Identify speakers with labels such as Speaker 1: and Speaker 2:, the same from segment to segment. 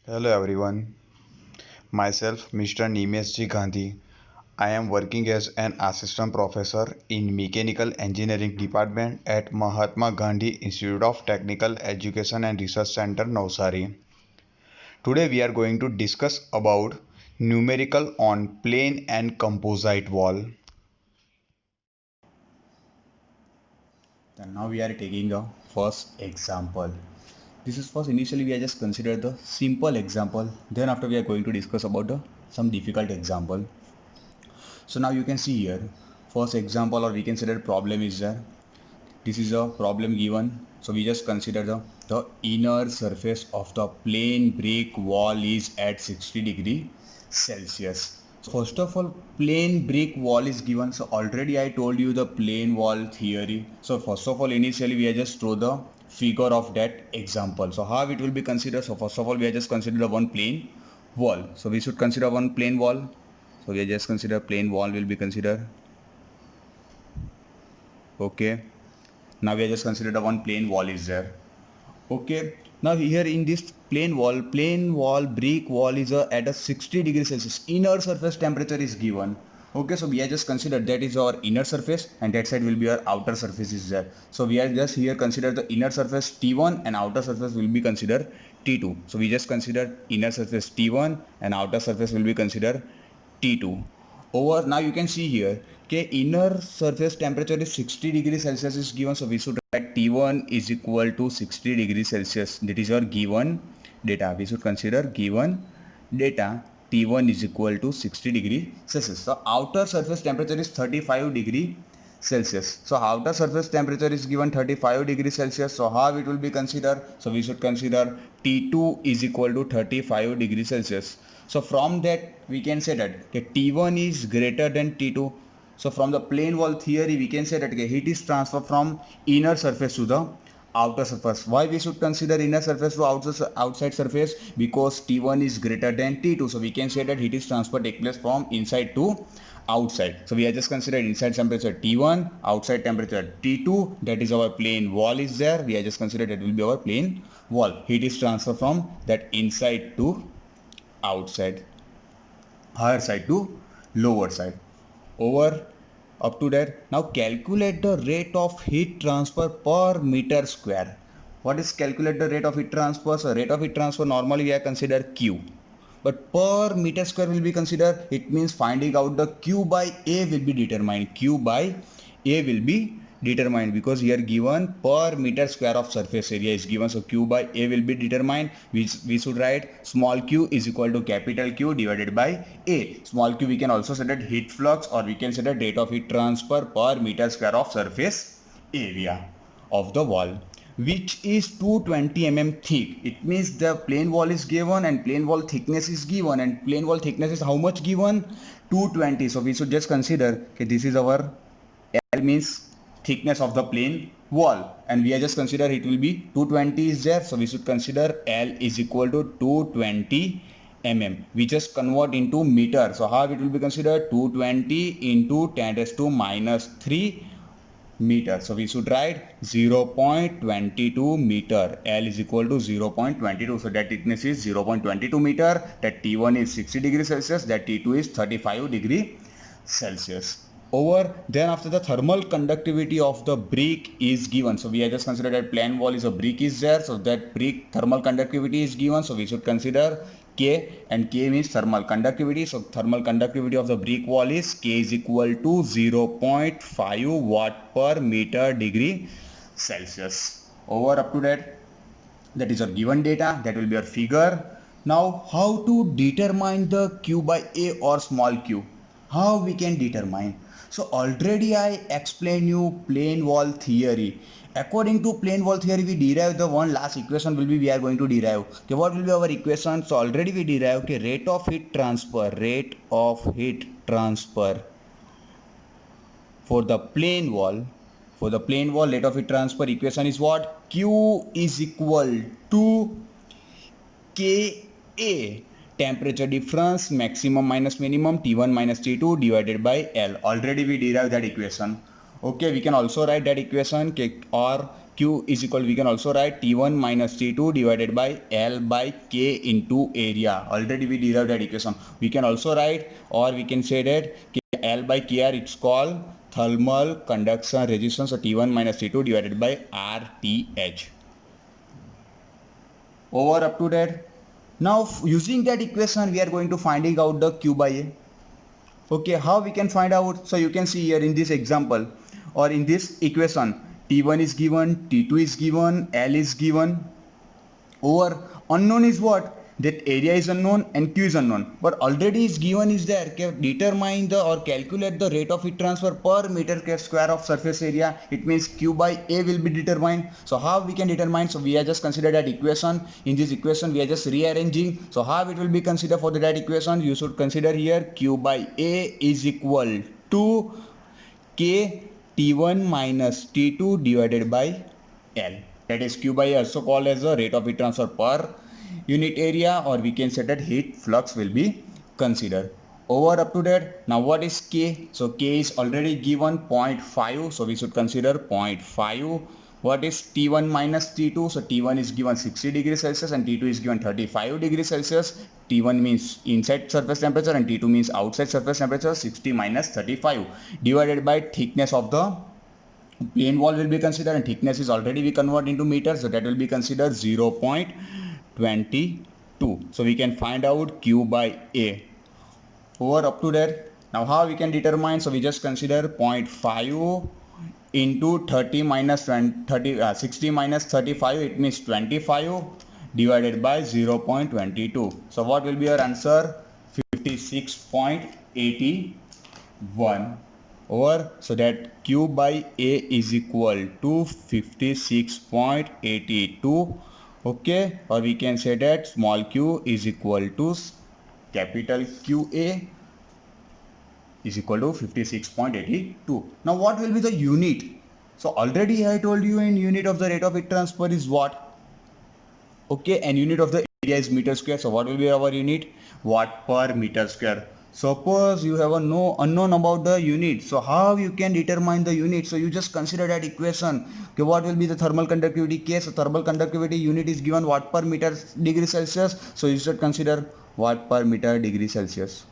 Speaker 1: Hello everyone, myself Mr. Nimesh G. Gandhi. I am working as an assistant professor in Mechanical Engineering Department at Mahatma Gandhi Institute of Technical Education and Research Center, Navsari. Today we are going to discuss about numerical on plane and composite wall.
Speaker 2: And now we are taking a first example. This is first initially we are just consider the simple example. Then after we are going to discuss about some difficult example. So now you can see here first example or we can say that problem is there. This is a problem given. So we just consider the inner surface of the plane brick wall is at 60 degree Celsius. So first of all, plane brick wall is given. So already I told you the plane wall theory. So first of all, initially we are just draw the figure of that example. So how it will be considered? So first of all, we are just consider one plane wall. So we should consider one plane wall. So we are just consider plane wall will be considered. Okay. Now we are just consider the one plane wall is there. Okay, now here in this plane wall brick wall is at a 60 degree Celsius. Inner surface temperature is given. Okay, so we are just considered that is our inner surface and that side will be our outer surface is there. So we are just here consider the inner surface T1 and outer surface will be considered T2. So we just consider inner surface T1 and outer surface will be considered T2. Over now you can see here okay, inner surface temperature is 60 degrees Celsius is given, so we should write T1 is equal to 60 degrees Celsius. That is our given data. We should consider given data T1 is equal to 60 degree Celsius. So outer surface temperature is 35 degree Celsius. So outer surface temperature is given 35 degrees Celsius. So how it will be considered? So we should consider T2 is equal to 35 degrees Celsius. So from that we can say that okay, T1 is greater than T2. So from the plane wall theory we can say that okay, heat is transferred from inner surface to the outer surface. Why we should consider inner surface to outside surface? Because T1 is greater than T2. So we can say that heat is transfer take place from inside to outside. So we are just considered inside temperature T1, outside temperature T2. That is our plane wall is there. We are just considered that will be our plane wall. Heat is transferred from that inside to outside, higher side to lower side. Over up to that. Now calculate the rate of heat transfer per meter square. What is calculate the rate of heat transfer? So rate of heat transfer normally we are consider Q. But per meter square will be considered, it means finding out the Q by A will be determined. Q by A will be determined because here given per meter square of surface area is given. So Q by A will be determined, which we should write small q is equal to capital Q divided by A. Small q we can also say that heat flux or we can say that rate of heat transfer per meter square of surface area of the wall, which is 220 mm thick. It means the plane wall is given and plane wall thickness is given, and plane wall thickness is how much given? 220. So we should just consider okay, this is our L means thickness of the plane wall, and we are just consider it will be 220 is there, so we should consider L is equal to 220 mm. We just convert into meter, so how it will be considered? 220 into 10 raised to minus 3 meter. So we should write 0.22 meter. L is equal to 0.22. So that thickness is 0.22 meter. That T1 is 60 degrees Celsius. That T2 is 35 degree Celsius. Over then after the thermal conductivity of the brick is given. So we are just consider that plane wall is a brick is there. So that brick thermal conductivity is given. So we should consider K, and K means thermal conductivity. So thermal conductivity of the brick wall is K is equal to 0.5 watt per meter degree Celsius. Over up to that is our given data, that will be our figure. Now how to determine the Q by A or small q? How we can determine? So already I explained you plane wall theory. According to plane wall theory, we derive the one last equation will be we are going to derive. Okay, what will be our equation? So already we derive okay, rate of heat transfer for the plane wall. For the plane wall, rate of heat transfer equation is what? Q is equal to Ka, temperature difference maximum minus minimum T1 minus T2 divided by L. Already we derived that equation. Okay, we can also write that equation or Q is equal, we can also write T1 minus T2 divided by L by K into area. Already we derived that equation. We can also write, or we can say that L by KR, it's called thermal conduction resistance. So T1 minus T2 divided by RTH. Over up to that. Now using that equation, we are going to finding out the Q by A. Okay, how we can find out? So you can see here in this example or in this equation, T1 is given, T2 is given, L is given. Over unknown is what? That area is unknown and Q is unknown. But already is given is there. Determine the or calculate the rate of heat transfer per meter square of surface area. It means Q by A will be determined. So how we can determine? So we have just considered that equation. In this equation we are just rearranging. So how it will be considered for that equation? You should consider here Q by A is equal to K T1 minus T2 divided by L. That is Q by A, also called as the rate of heat transfer per unit area, or we can say that heat flux will be considered. Over up to that, now what is K? So K is already given 0.5, so we should consider 0.5. What is T1 minus T2? So T1 is given 60 degrees Celsius and T2 is given 35 degrees Celsius. T1 means inside surface temperature and T2 means outside surface temperature. 60 minus 35 divided by thickness of the plane wall will be considered, and thickness is already we convert into meters, so that will be considered 0.22. So we can find out Q by A. Over up to that, now how we can determine? So we just consider 0.5 into 30 minus 60 minus 35, it means 25 divided by 0.22. So what will be your answer? 56.81. Over, so that Q by A is equal to 56.82. Okay, or we can say that small q is equal to capital QA is equal to 56.82. Now what will be the unit? So already I told you in unit of the rate of heat transfer is what? Okay, and unit of the area is meter square. So what will be our unit? Watt per meter square. Suppose you have a unknown about the unit, so how you can determine the unit? So you just consider that equation. Okay, what will be the thermal conductivity K? So thermal conductivity unit is given watt per meter degree Celsius, so you should consider watt per meter degree Celsius.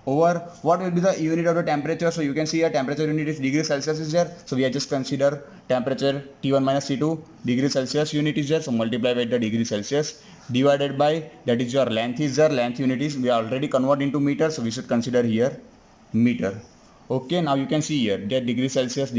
Speaker 2: Over, what will be the unit of the temperature? So you can see a temperature unit is degree Celsius is there, so we are just consider temperature T1 minus T2, degree Celsius unit is there, so multiply by the degree Celsius divided by, that is your length is there, length unit is we already convert into meters, so we should consider here meter. Okay, now you can see here that degree Celsius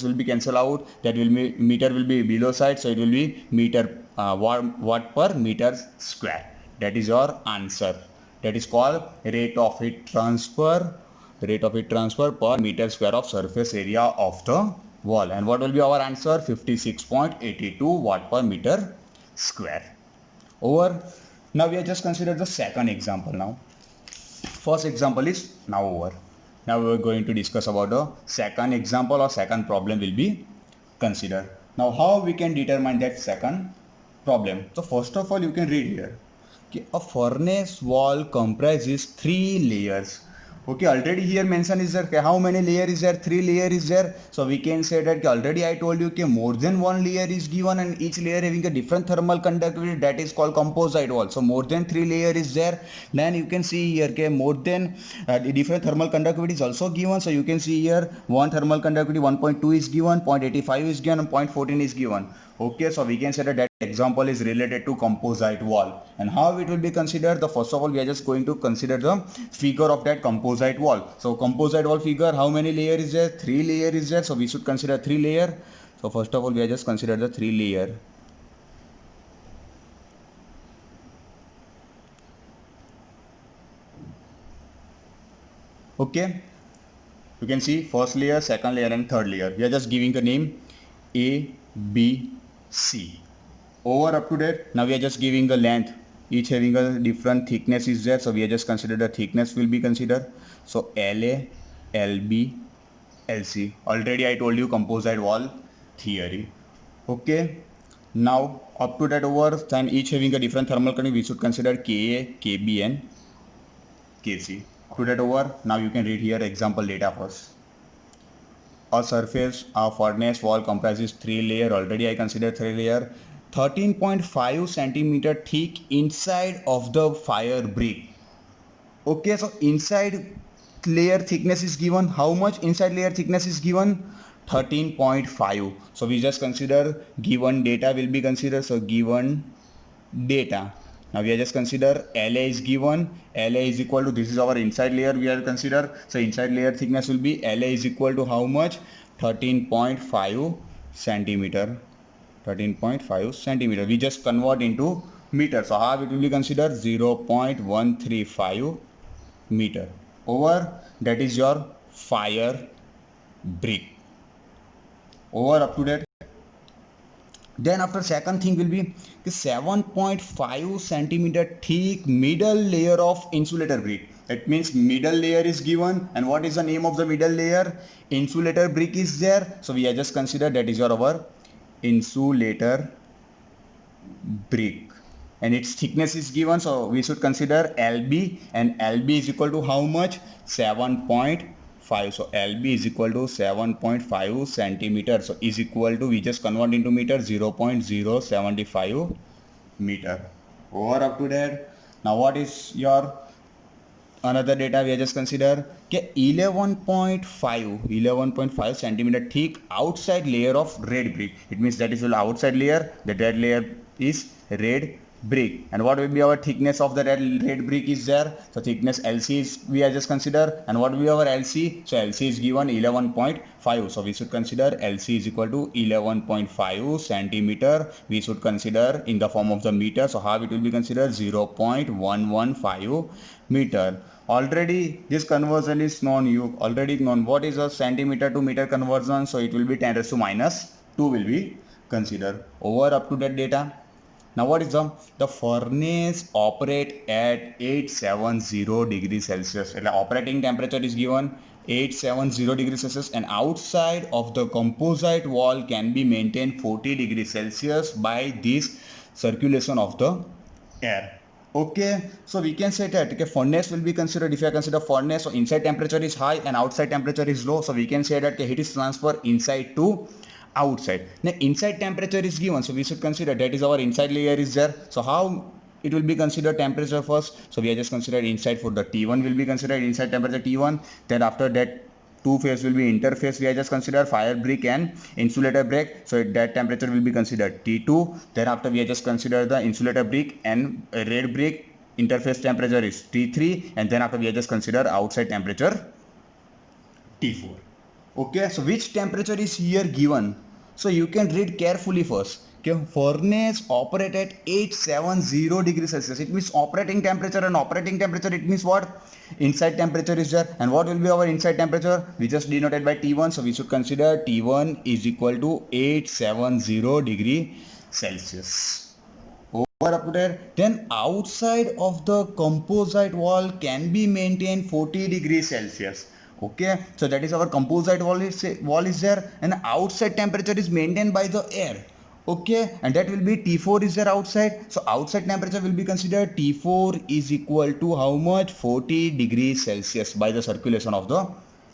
Speaker 2: will be cancel out, that will be meter will be below side, so it will be meter watt per meter square. That is your answer. That is called rate of heat transfer per meter square of surface area of the wall. And what will be our answer? 56.82 watt per meter square. Over. Now we have just considered the second example. Now first example is now over. Now we are going to discuss about the second example or second problem will be considered. Now how we can determine that second problem? So first of all you can read here. Okay, a furnace wall comprises 3 layers. Okay, already here mention is there, okay, how many layer is there? 3 layer is there. So we can say that already I told you okay, more than one layer is given and each layer having a different thermal conductivity, that is called composite wall. So more than 3 layer is there. Then you can see here okay, more than different thermal conductivity is also given. So you can see here one thermal conductivity 1.2 is given, 0.85 is given and 0.14 is given. Okay, so we can say that example is related to composite wall. And how it will be considered? The first of all we are just going to consider the figure of that composite wall. So composite wall figure, how many layer is there? 3 layer is there, so we should consider 3 layer. So first of all we are just consider the 3 layer. Okay, you can see first layer, second layer and third layer. We are just giving the name A, B, C. Over up to that, now we are just giving the length, each having a different thickness is there, so we are just consider the thickness will be considered. So LA, LB, LC. Already I told you composite wall theory. Okay, now up to that over time each having a different thermal conductivity, we should consider KA, KB and KC. Up to that over, now you can read here example data first. a surface, a furnace wall comprises 3 layer. Already I consider 3 layer. 13.5 centimeter thick inside of the fire brick. Okay, so inside layer thickness is given. How much inside layer thickness is given? 13.5. So we just consider given data will be considered. So given data. Now we are just consider LA is given. LA is equal to, this is our inside layer we are consider. So inside layer thickness will be LA is equal to how much? 13.5 centimeter. 13.5 centimeter. We just convert into meter. So how it will be considered? 0.135 meter over, that is your fire brick. Over up to that. Then after second thing will be the 7.5 centimeter thick middle layer of insulator brick. That means middle layer is given, and what is the name of the middle layer? Insulator brick is there. So we are just consider that is our insulator brick, and its thickness is given. So we should consider LB, and LB is equal to how much? 7.5. So LB is equal to 7.5 centimeter. So is equal to, we just convert into meter, 0.075 meter. Over up to that. Now what is your another data we are just consider? Okay, 11.5 centimeter thick outside layer of red brick. It means that is the outside layer. The red layer is red brick. And what will be our thickness of the red brick is there? So thickness LC is we are just consider, and what will be our LC? So LC is given 11.5. So we should consider LC is equal to 11.5 centimeter. We should consider in the form of the meter. So how it will be considered? 0.115 meter. Already this conversion is known. You already known what is a centimeter to meter conversion. So it will be 10 raised to minus 2 will be considered. Over up to that data. Now what is the furnace operate at 870 degrees Celsius. The operating temperature is given 870 degrees Celsius, and outside of the composite wall can be maintained 40 degrees Celsius by this circulation of the air. Okay, so we can say that okay, furnace will be considered. If I consider furnace, so inside temperature is high and outside temperature is low. So we can say that heat is transferred inside to outside. Now inside temperature is given, so we should consider that is our inside layer is there. So how it will be considered temperature first? So we are just considered inside for the T1 will be considered inside temperature T1. Then after that two phase will be interface. We are just consider fire brick and insulator brick. So that temperature will be considered T2. Then after we are just consider the insulator brick and red brick. Interface temperature is T3, and then after we are just consider outside temperature T4. Okay, so which temperature is here given? So you can read carefully first. Okay, furnace operate at 870 degrees Celsius. It means operating temperature, and operating temperature it means what? Inside temperature is there. And what will be our inside temperature? We just denoted by T1. So we should consider T1 is equal to 870 degree Celsius. Over up to there. Then outside of the composite wall can be maintained 40 degrees Celsius. Okay, so that is our composite wall is there, and the outside temperature is maintained by the air. Okay, and that will be T4 is there outside. So outside temperature will be considered T4 is equal to how much? 40 degrees Celsius by the circulation of the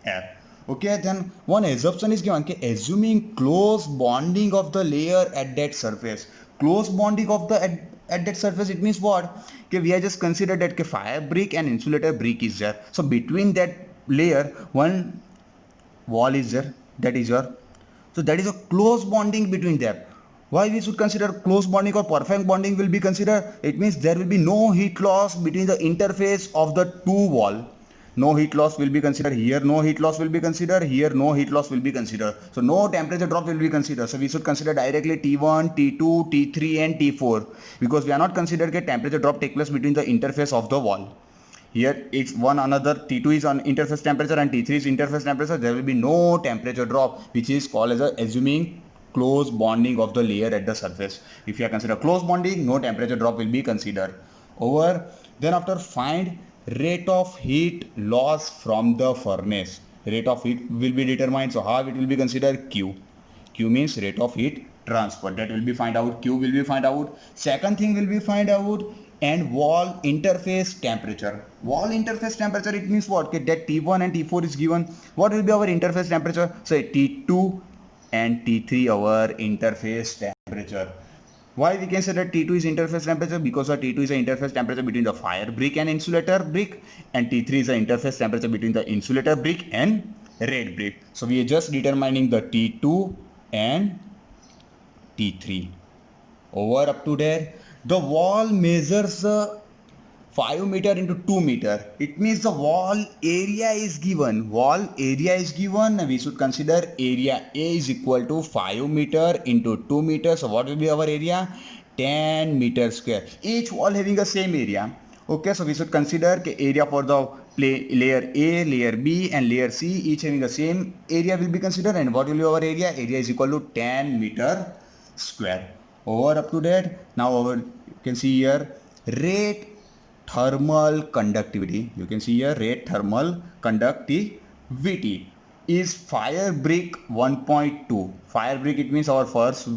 Speaker 2: air. Okay, then one assumption is given. Okay, assuming close bonding of the layer at that surface. Close bonding of the at that surface, it means what? Okay, we are just considered that fire brick and insulator brick is there. So between that layer one wall is there, that is your, so that is a close bonding between them. Why we should consider close bonding or perfect bonding will be considered? It means there will be no heat loss between the interface of the two wall. No heat loss will be considered here, no heat loss will be considered here, no heat loss will be considered. So no temperature drop will be considered. So we should consider directly T1, T2, T3 and T4, because we are not considered a temperature drop take place between the interface of the wall. Here it's one another, T2 is on interface temperature and T3 is interface temperature. There will be no temperature drop, which is called as assuming close bonding of the layer at the surface. If you are consider close bonding, no temperature drop will be considered. Over. Then after find rate of heat loss from the furnace. Rate of heat will be determined. So how it will be considered? Q. Q means rate of heat transfer. That will be find out. Q will be find out. Second thing will be find out and wall interface temperature. Wall interface temperature, it means what? Okay, that T1 and T4 is given. What will be our interface temperature? Say T2 and T3 our interface temperature. Why we can say that T2 is interface temperature? Because T2 is the interface temperature between the fire brick and insulator brick, and T3 is the interface temperature between the insulator brick and red brick. So we are just determining the T2 and T3. Over up to there, the wall measures 5 meter into 2 meter. It means the wall area is given. Wall area is given. We should consider area A is equal to 5 meter into 2 meters. So what will be our area? 10 meter square. Each wall having the same area. Okay, so we should consider area for the layer A, layer B and layer C, each having the same area will be considered. And what will be our area? Area is equal to 10 meter square. Over up to that, now you can see here rate thermal conductivity. You can see here rate thermal conductivity is fire brick 1.2. Fire brick, it means our first,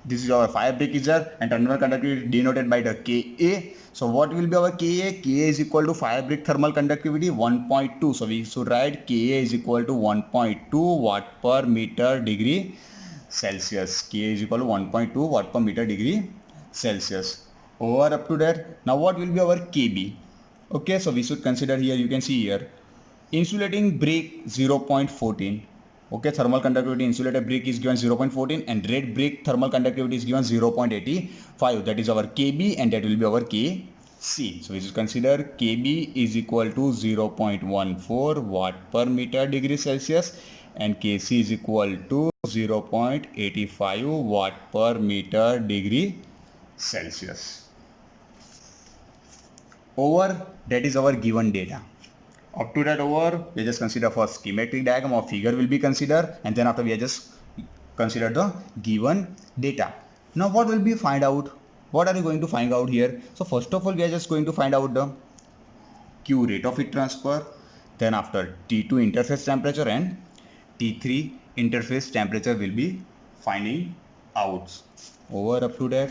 Speaker 2: this is our fire brick is there, and thermal conductivity denoted by the Ka. So what will be our Ka? Ka is equal to fire brick thermal conductivity 1.2. So we should write Ka is equal to 1.2 watt per meter degree Celsius. Ka is equal to 1.2 watt per meter degree Celsius. Over up to that, now what will be our Kb? Okay, so we should consider here, you can see here, insulating brick 0.14. Okay, thermal conductivity insulated brick is given 0.14 and red brick thermal conductivity is given 0.85. That is our Kb and that will be our Kc. So we should consider Kb is equal to 0.14 watt per meter degree Celsius and Kc is equal to 0.85 watt per meter degree Celsius. Over, that is our given data. Up to that over, we just consider first schematic diagram or figure will be considered, and then after we just consider the given data. Now what will we find out? What are you going to find out here? So first of all, we are just going to find out the Q rate of heat transfer, then after T2 interface temperature and T3 interface temperature will be finding out. Over up to that.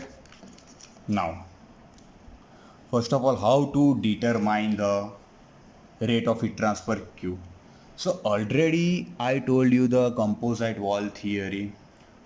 Speaker 2: Now, first of all, how to determine the rate of heat transfer Q. So already I told you the composite wall theory.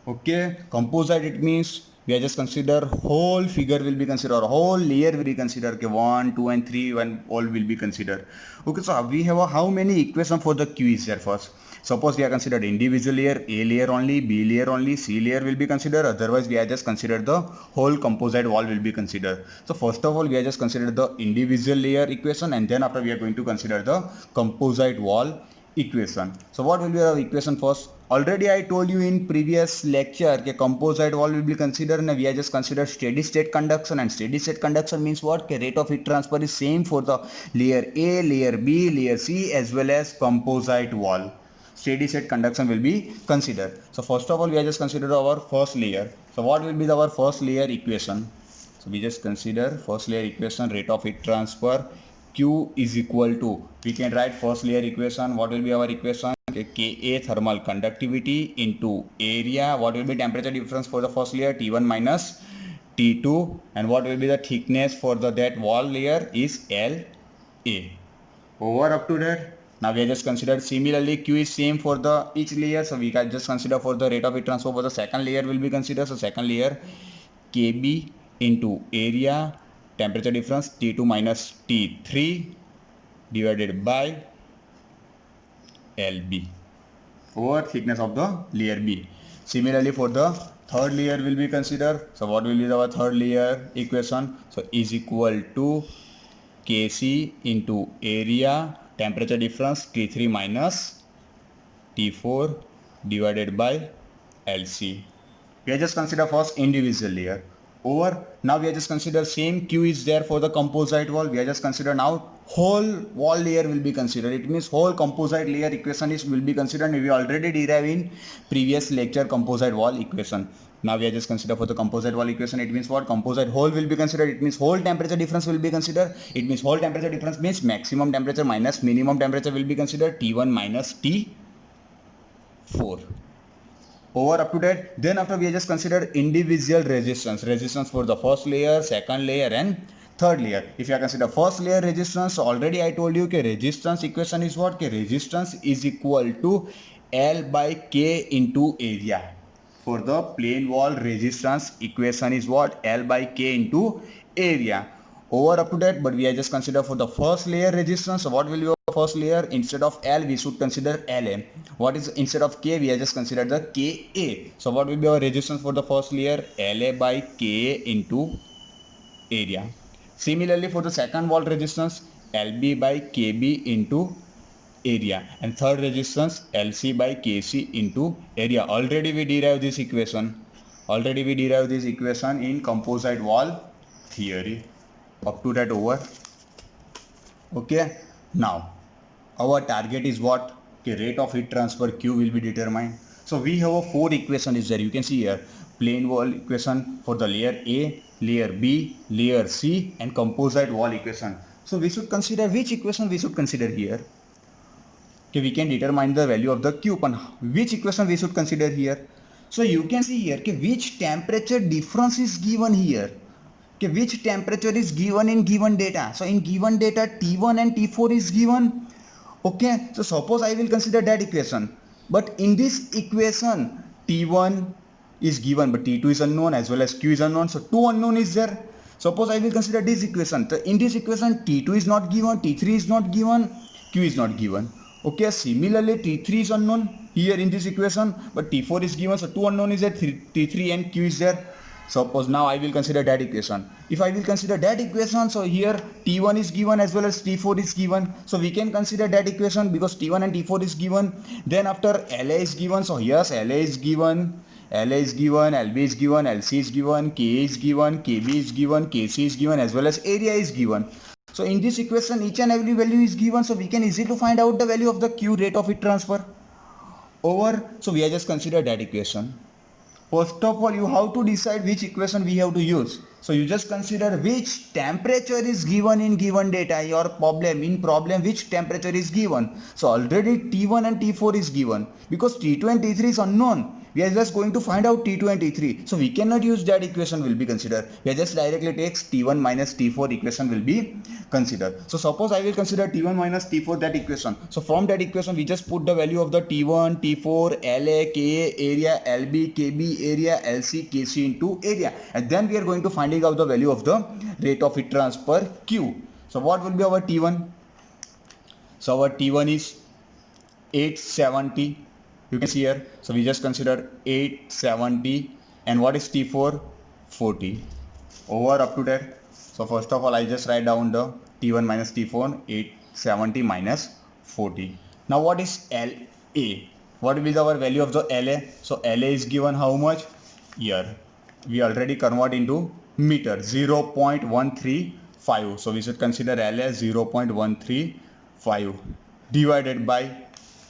Speaker 2: Okay, composite, it means we are just consider whole figure will be considered, whole layer will be considered. Okay, 1, 2 and 3 and all will be considered. Okay, so we have how many equation for the Q is there first. Suppose we are considered individual layer, A layer only, B layer only, C layer will be considered. Otherwise we are just considered the whole composite wall will be considered. So first of all we are just considered the individual layer equation, and then after we are going to consider the composite wall equation. So what will be our equation first? Already I told you in previous lecture that composite wall will be considered, and we are just considered steady state conduction, and steady state conduction means what? Rate of heat transfer is same for the layer A, layer B, layer C as well as composite wall. Steady state conduction will be considered. So first of all we are just consider our first layer. So what will be our first layer equation? So we just consider first layer equation, rate of heat transfer Q is equal to, we can write first layer equation. What will be our equation? Ka thermal conductivity into area. What will be temperature difference for the first layer? T1 minus T2. And what will be the thickness for the that wall layer is La. Over up to that. Now we are just considered similarly Q is same for the each layer. So we can just consider for the rate of heat transfer for the second layer will be considered. So second layer Kb into area, temperature difference T2 minus T3 divided by Lb over thickness of the layer B. Similarly for the third layer will be considered. So what will be our third layer equation? So is equal to Kc into area, temperature difference T3 minus T4 divided by Lc. We are just consider first individual layer. Over, now we are just consider same Q is there for the composite wall. We are just consider now whole wall layer will be considered. It means whole composite layer equation is will be considered. We already derived in previous lecture composite wall equation. Now we are just consider for the composite wall equation. It means what? Composite whole will be considered. It means whole temperature difference will be considered. It means whole temperature difference means maximum temperature minus minimum temperature will be considered. T1 minus T4. Over up to that. Then after we are just considered individual resistance for the first layer, second layer and third layer. If you consider first layer resistance, so already I told you that resistance equation is what? Resistance is equal to L by K into area. For the plane wall resistance equation is what? L by K into area. Over up to that, but we are just consider for the first layer resistance. So what will be our first layer? Instead of L, we should consider LA. What is instead of K? We are just consider the KA. So what will be our resistance for the first layer? LA by KA into area. Similarly, for the second wall resistance, LB by KB into area, and third resistance LC by KC into area. Already we derived this equation. In composite wall theory. Up to that over. Okay. Now our target is what? Okay, rate of heat transfer Q will be determined. So we have a 4 equation is there. You can see here plane wall equation for the layer A, layer B, layer C, and composite wall equation. So we should consider which equation we should consider here. Okay, we can determine the value of the Q. Which equation we should consider here? So you can see here okay, which temperature difference is given here. Okay, which temperature is given in given data. So in given data T1 and T4 is given. Okay, so suppose I will consider that equation, but in this equation T1 is given but T2 is unknown as well as Q is unknown, so 2 unknown is there. Suppose I will consider this equation. So in this equation T2 is not given, T3 is not given, Q is not given. Okay, similarly T3 is unknown here in this equation, but T4 is given, so 2 unknown is there, T3 and Q is there. Suppose now I will consider that equation. If I will consider that equation, so here T1 is given as well as T4 is given. So we can consider that equation because T1 and T4 is given. Then after LA is given, so yes, LA is given, LB is given, LC is given, KA is given, KB is given, KC is given as well as area is given. So in this equation each and every value is given, so we can easily find out the value of the Q, rate of heat transfer. Over, so we have just considered that equation. First of all, you have to decide which equation we have to use. So you just consider which temperature is given in given data. Your problem, in problem which temperature is given. So already T1 and T4 is given because T2 and T3 is unknown. We are just going to find out T2 and T3. So we cannot use that equation will be considered. We are just directly takes T1 minus T4 equation will be considered. So suppose I will consider T1 minus T4 that equation. So from that equation we just put the value of the T1, T4, LA, KA, area, LB, KB, area, LC, KC into area. And then we are going to finding out the value of the rate of heat transfer Q. So what will be our T1? So our T1 is 870. You can see here. So we just consider 870. And what is T4? 40. Over up to that. So first of all, I just write down the T1 minus T4, 870 minus 40. Now what is LA? What is our value of the LA? So LA is given how much? Here. We already convert into meter, 0.135. So we should consider LA 0.135 divided by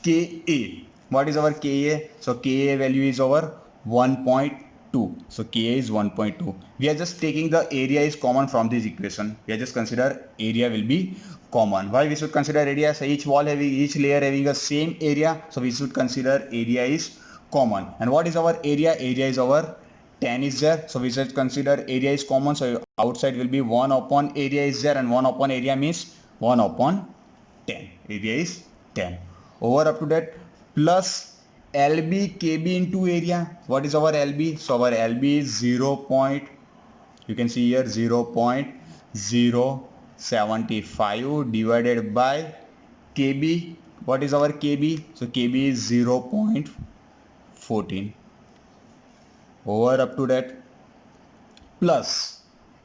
Speaker 2: KA. What is our KA? So KA value is our 1.2. So KA is 1.2. We are just taking the area is common from this equation. We are just consider area will be common. Why we should consider area? So each wall having, each layer having the same area. So we should consider area is common. And what is our area? Area is our 10 is there. So we should consider area is common. So outside will be 1 upon area is there, and 1 upon area means 1 upon 10. Area is 10. Over up to that, plus LB KB into area. What is our LB? So our LB is 0. You can see here 0.075 divided by KB. What is our KB? So KB is 0.14. Over up to that, plus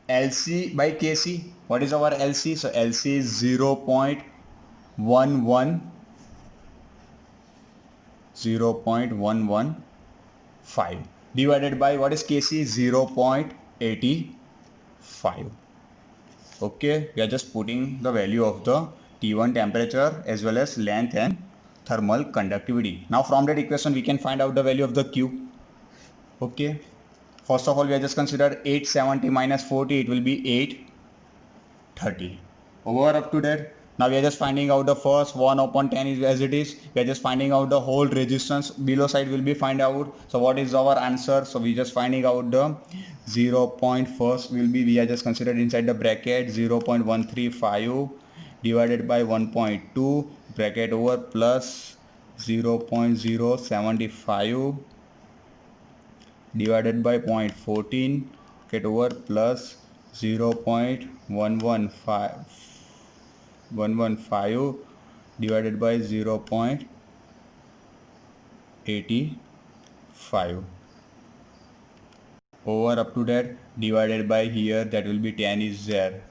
Speaker 2: LC by KC. What is our LC? So LC is 0.115 divided by what is KC? 0.85. Okay, we are just putting the value of the T1 temperature as well as length and thermal conductivity. Now from that equation we can find out the value of the Q. Okay, first of all we are just consider 870 minus 40, it will be 830. Over up to that, Now we are just finding out the first 1 upon 10 is as it is. We are just finding out the whole resistance. Below side will be find out. So what is our answer? So we just finding out the 0 point first will be, we are just considered inside the bracket 0.135 divided by 1.2 bracket over plus 0.075 divided by 0.14 get over plus 0.115 divided by 0.85 over up to that divided by here, that will be 10 is there.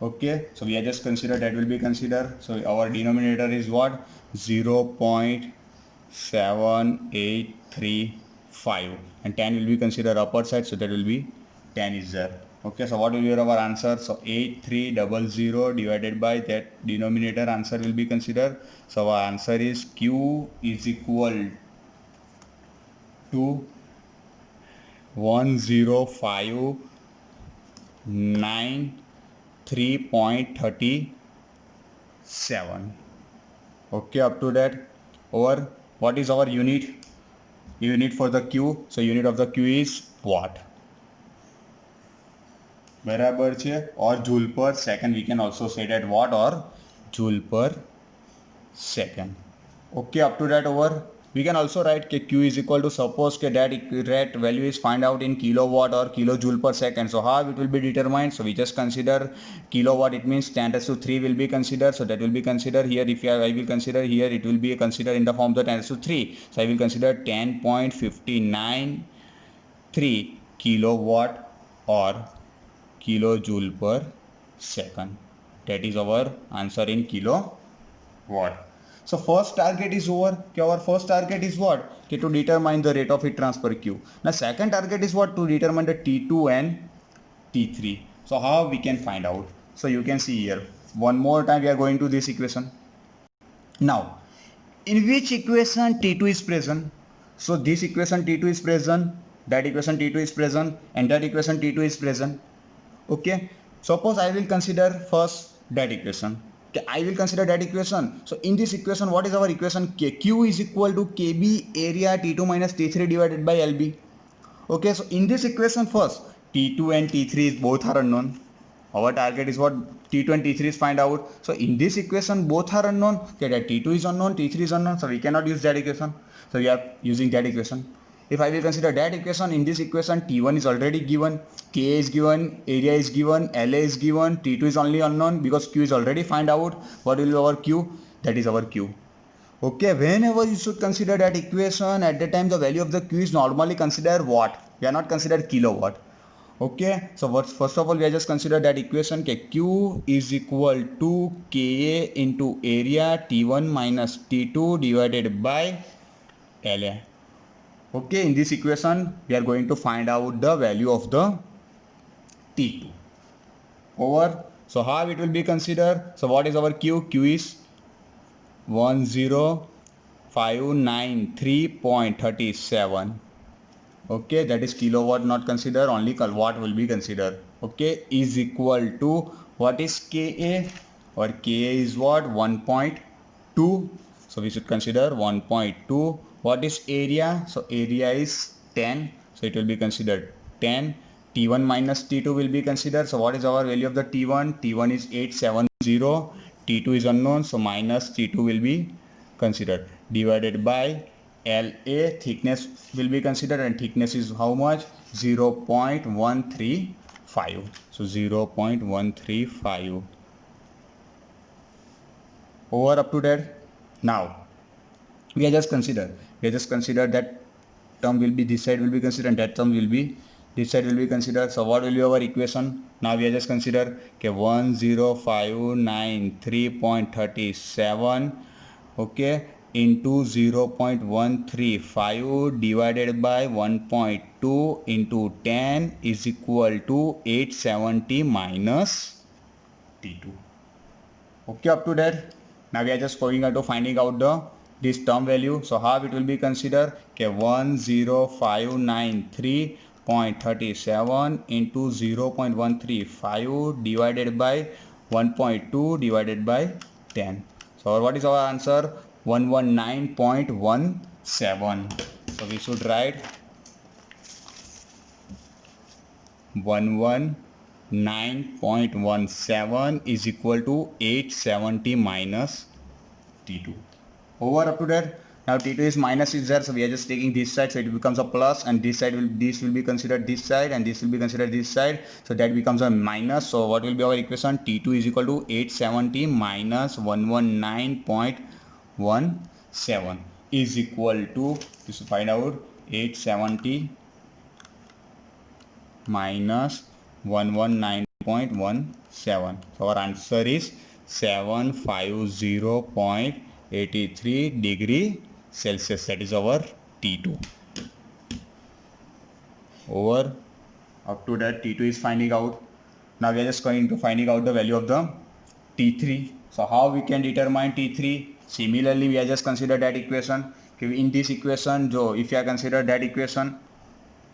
Speaker 2: Okay, so we are just consider that will be considered. So our denominator is what? 0.7835 and 10 will be considered upper side, so that will be 10 is there. Okay, so what will be our answer? So 8300 divided by that denominator answer will be considered. So our answer is Q is equal to 10593.37. Okay, up to that. Over what is our unit for the Q? So unit of the Q is watt. बराबर છે or joule per second. We can also say that watt or joule per second. Okay, up to that over. We can also write Q is equal to, suppose that value is find out in kilowatt or kilojoule per second. So how it will be determined? So we just consider kilowatt, it means 10⁻³ will be considered. So that will be considered here. If I will consider here, it will be considered in the form of the 10⁻³. So I will consider 10.593 kilowatt or kilojoule per second. That is our answer in kilowatt. So first target is over. Our first target is what? To determine the rate of heat transfer Q. Now second target is what? To determine the T2 and T3. So how we can find out? So you can see here. One more time we are going to this equation. Now, in which equation T2 is present? So this equation T2 is present, that equation T2 is present, and that equation T2 is present. Okay, suppose I will consider first that equation. Okay, I will consider that equation. So in this equation, what is our equation? Q is equal to KB area T2 minus T3 divided by LB. Okay, so in this equation first, T2 and T3 is both are unknown. Our target is what? T2 and T3 is find out. So in this equation both are unknown. Okay, that T2 is unknown, T3 is unknown, so we cannot use that equation. So we are using that equation. If I will consider that equation, in this equation T1 is already given, Ka is given, area is given, La is given, T2 is only unknown because Q is already find out. What will be our Q? That is our Q. Okay, whenever you should consider that equation, at the time the value of the Q is normally considered watt. We are not considered kilowatt. Okay, so first of all we are just consider that equation Q is equal to Ka into area T1 minus T2 divided by La. Okay, in this equation we are going to find out the value of the T2 over. So how it will be considered? So what is our Q? Q is 10593.37. okay, that is kilowatt not considered, only watt will be considered. Okay, is equal to what is Ka? Or Ka is what? 1.2. so we should consider 1.2. What is area? So area is 10, so it will be considered 10. T1 minus T2 will be considered. So what is our value of the T1? T1 is 870. T2 is unknown, so minus T2 will be considered divided by La, thickness will be considered, and thickness is how much? 0.135. So 0.135 over up to that. Now we are just consider that term will be, this side will be considered, and that term will be, this side will be considered. So what will be our equation? Now we are just consider 10593.37 okay into 0.135 divided by 1.2 into 10 is equal to 870 minus T2. Okay, up to that. Now we are just going to finding out the this term value. So how it will be considered? 10593 0.37 into 0.135 divided by 1.2 divided by 10. So what is our answer? 119.17. So we should write 119.17 is equal to 870 minus T2. Over up to that. Now T2 is minus is there, so we are just taking this side, so it becomes a plus, and this side will be considered this side, and this will be considered this side, so that becomes a minus. So what will be our equation? T2 is equal to 870 minus 119.17 is equal to, you should find out 870 minus 119.17. So our answer is 750.83 degree Celsius. That is our T2. Over up to that, T2 is finding out. Now we are just going to finding out the value of the T3. So how we can determine T3? Similarly, we are just consider that equation. In this equation, if you are consider that equation,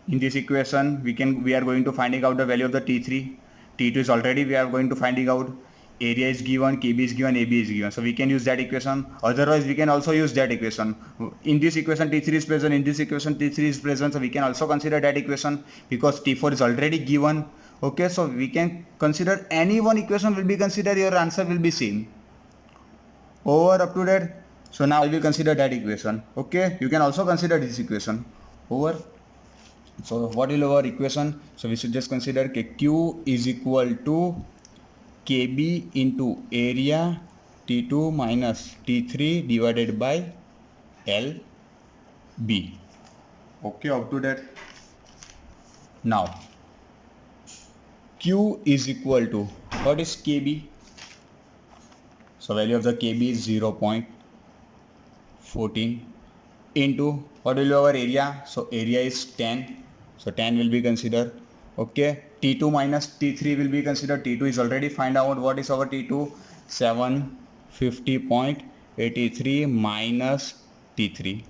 Speaker 2: in this equation we are going to finding out the value of the T3. T2 is already we are going to finding out. Area is given, KB is given, AB is given, so we can use that equation. Otherwise we can also use that equation. In this equation T3 is present, in this equation T3 is present, so we can also consider that equation because T4 is already given. Okay, so we can consider any one equation will be considered, your answer will be same. Over up to that. So now I will consider that equation. Okay, you can also consider this equation. Over. So what will our equation? So we should just consider Q is equal to KB into area T2 minus T3 divided by LB. Okay, up to that. Now Q is equal to, what is KB? So value of the KB is 0.14 into, what will be our area? So area is 10. So 10 will be considered. Okay, T2 minus T3 will be considered. T2 is already find out. What is our T2? 750.83 minus T3.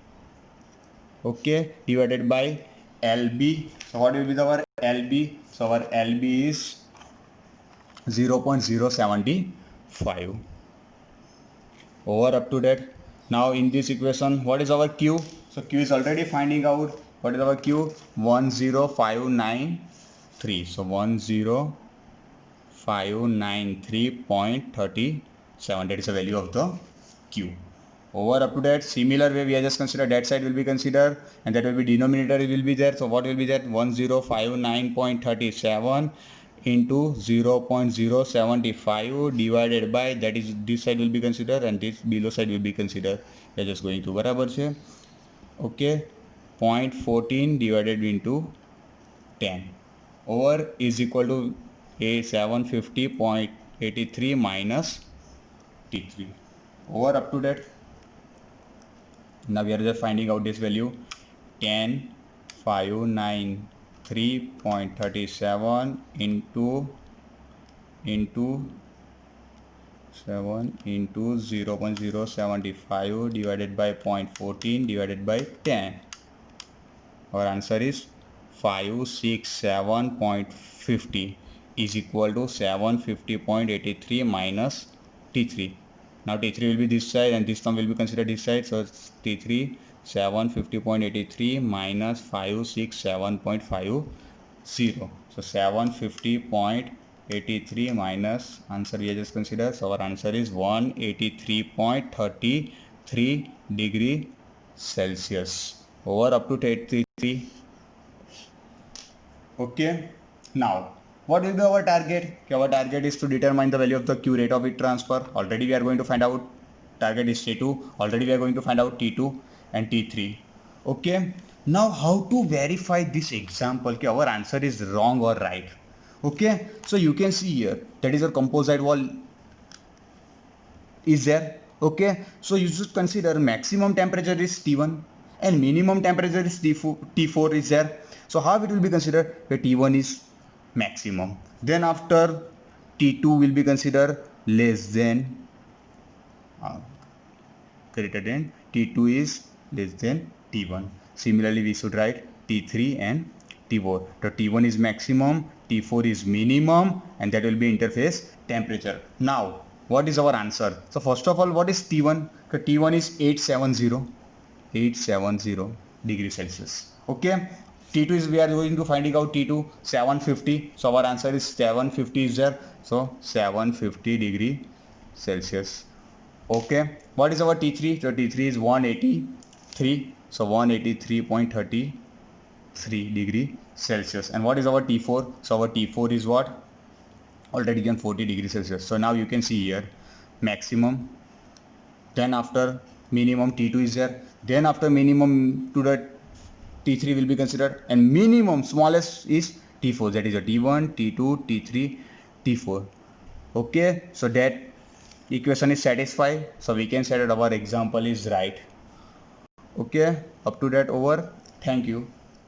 Speaker 2: Okay, divided by LB. So what will be our LB? So our LB is 0.075. Over up to that. Now in this equation, what is our Q? So Q is already finding out. What is our Q? 10593. So 10593.37. That is the value of the Q. Over up to that, similar way we are just consider that side will be considered, and that will be denominator will be there. So what will be that? 1059.37 into 0.075 divided by, that is this side will be considered and this below side will be considered. We are just going to barabar છે. Okay, 0.14 divided into 10 over is equal to 750.83 minus T3. Over up to that. Now we are just finding out this value. 10593.37 into 7 into 0.075 divided by 0.14 divided by 10. Our answer is 567.50 is equal to 750.83 minus T3. Now T3 will be this side and this term will be considered this side. So T3 750.83 minus 567.50. So 750.83 minus, answer we just consider. So our answer is 183.33 degree Celsius. Over up to 83. Okay. Now what will be our target? Okay, our target is to determine the value of the Q, rate of heat transfer. Already we are going to find out target is T2. Already we are going to find out T2 and T3. Okay. Now how to verify this example? Okay, our answer is wrong or right. Okay. So you can see here that is a composite wall is there. Okay. So you should consider maximum temperature is T1 and minimum temperature is T4 is there. So how it will be considered? The T1 is maximum, then after T2 will be considered less than greater than T2 is less than T1. Similarly we should write T3 and T4. So T1 is maximum, T4 is minimum, and that will be interface temperature. Now, what is our answer? So first of all, what is T1? So T1 is 870 degrees Celsius. Okay. T2 is, we are going to finding out T2 750. So our answer is 750 is there. So 750 degree Celsius. Okay. What is our T3? So T3 is 183. So 183.33 degree Celsius. And what is our T4? So our T4 is what? Already given 40 degrees Celsius. So now you can see here maximum, then after minimum T2 is there, then after minimum to the T3 will be considered, and minimum smallest is T4, that is a T1, T2, T3, T4. Okay, so that equation is satisfied, so we can say that our example is right. Okay, up to that over. Thank you.